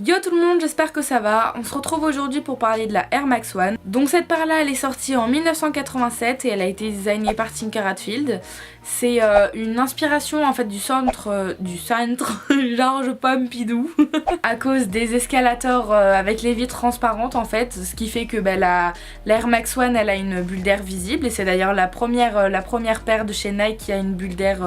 Yo tout le monde, j'espère que ça va. On se retrouve aujourd'hui pour parler de la Air Max One. Donc cette paire là elle est sortie en 1987 et elle a été designée par Tinker Hatfield. C'est une inspiration en fait du centre Georges Pompidou à cause des escalators avec les vitres transparentes en fait, ce qui fait que la Air Max One elle a une bulle d'air visible et c'est d'ailleurs la première paire de chez Nike qui a une bulle d'air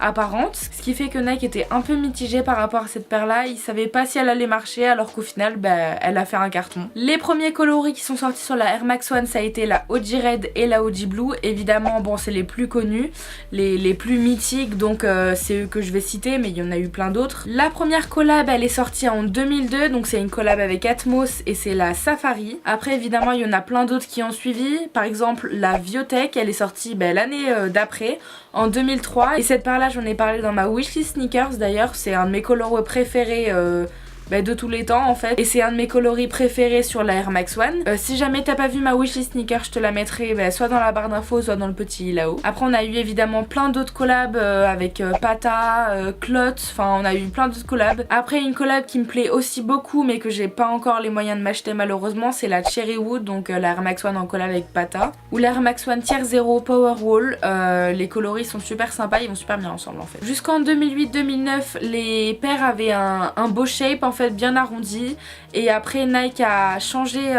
apparente, ce qui fait que Nike était un peu mitigé par rapport à cette paire là, ils savaient pas si elle allait marcher alors qu'au final elle a fait un carton. Les premiers coloris qui sont sortis sur la Air Max One ça a été la OG Red et la OG Blue, évidemment bon c'est les plus connus, les plus mythiques, donc c'est eux que je vais citer, mais il y en a eu plein d'autres. La première collab elle est sortie en 2002, donc c'est une collab avec Atmos et c'est la Safari. Après évidemment il y en a plein d'autres qui ont suivi, par exemple la Viotech elle est sortie l'année d'après en 2003 et cette paire là j'en ai parlé dans ma wishlist sneakers d'ailleurs, c'est un de mes coloris préférés de tous les temps en fait, et c'est un de mes coloris préférés sur la Air Max One. Si jamais t'as pas vu ma wishlist sneaker, je te la mettrai soit dans la barre d'infos soit dans le petit i là-haut. Après on a eu évidemment plein d'autres collabs avec Pata, Clot, enfin on a eu plein d'autres collabs. Après une collab qui me plaît aussi beaucoup mais que j'ai pas encore les moyens de m'acheter malheureusement, c'est la Cherry Wood, donc la Air Max One en collab avec Pata, ou la Air Max One Tier 0 Powerwall. Les coloris sont super sympas, ils vont super bien ensemble en fait. Jusqu'en 2008-2009 les paires avaient un beau shape en fait, bien arrondi, et après Nike a changé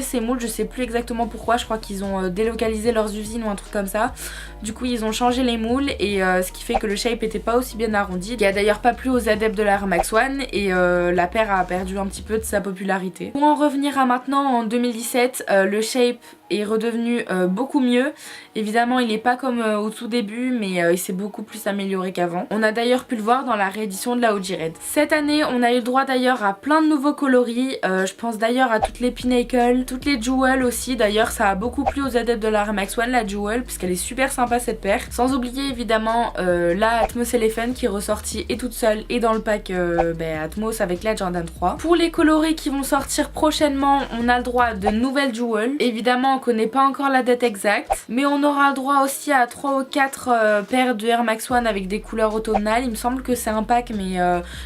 ses moules, je sais plus exactement pourquoi, je crois qu'ils ont délocalisé leurs usines ou un truc comme ça, du coup ils ont changé les moules et ce qui fait que le shape était pas aussi bien arrondi, il y a d'ailleurs pas plu aux adeptes de la Air Max One et la paire a perdu un petit peu de sa popularité. Pour en revenir à maintenant en 2017, le shape est redevenu beaucoup mieux. Évidemment il est pas comme au tout début mais il s'est beaucoup plus amélioré qu'avant. On a d'ailleurs pu le voir dans la réédition de la OG Red. Cette année on a eu le droit d'ailleurs à plein de nouveaux coloris, je pense d'ailleurs à toutes les Pinnacle, toutes les Jewel aussi, d'ailleurs ça a beaucoup plu aux adeptes de la Air Max One la Jewel puisqu'elle est super sympa cette paire. Sans oublier évidemment la Atmos Elephant qui est ressortie et toute seule et dans le pack Atmos avec la Jordan 3. Pour les coloris qui vont sortir prochainement, on a le droit à de nouvelles Jewel. Évidemment on connaît pas encore la date exacte, mais on aura le droit aussi à 3 ou 4 paires de Air Max One avec des couleurs automnales. Il me semble que c'est un pack mais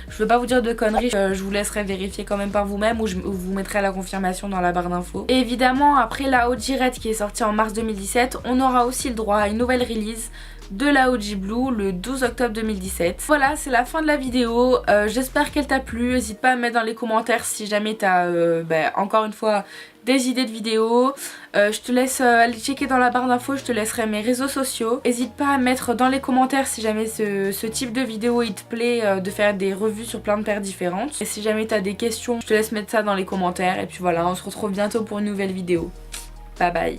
je veux pas vous dire de conneries, je vous laisserai vérifier quand même par vous-même ou je vous mettrai la confirmation dans la barre d'infos. Et évidemment après la OG Red qui est sortie en mars 2017, on aura aussi le droit à une nouvelle release de la OG Blue le 12 octobre 2017. Voilà, c'est la fin de la vidéo, j'espère qu'elle t'a plu, n'hésite pas à me mettre dans les commentaires si jamais t'as encore une fois des idées de vidéos. Je te laisse aller checker dans la barre d'infos, je te laisserai mes réseaux sociaux. N'hésite pas à mettre dans les commentaires si jamais ce type de vidéo il te plaît, de faire des revues sur plein de paires différentes. Et si jamais t'as des questions, je te laisse mettre ça dans les commentaires. Et puis voilà, on se retrouve bientôt pour une nouvelle vidéo. Bye bye.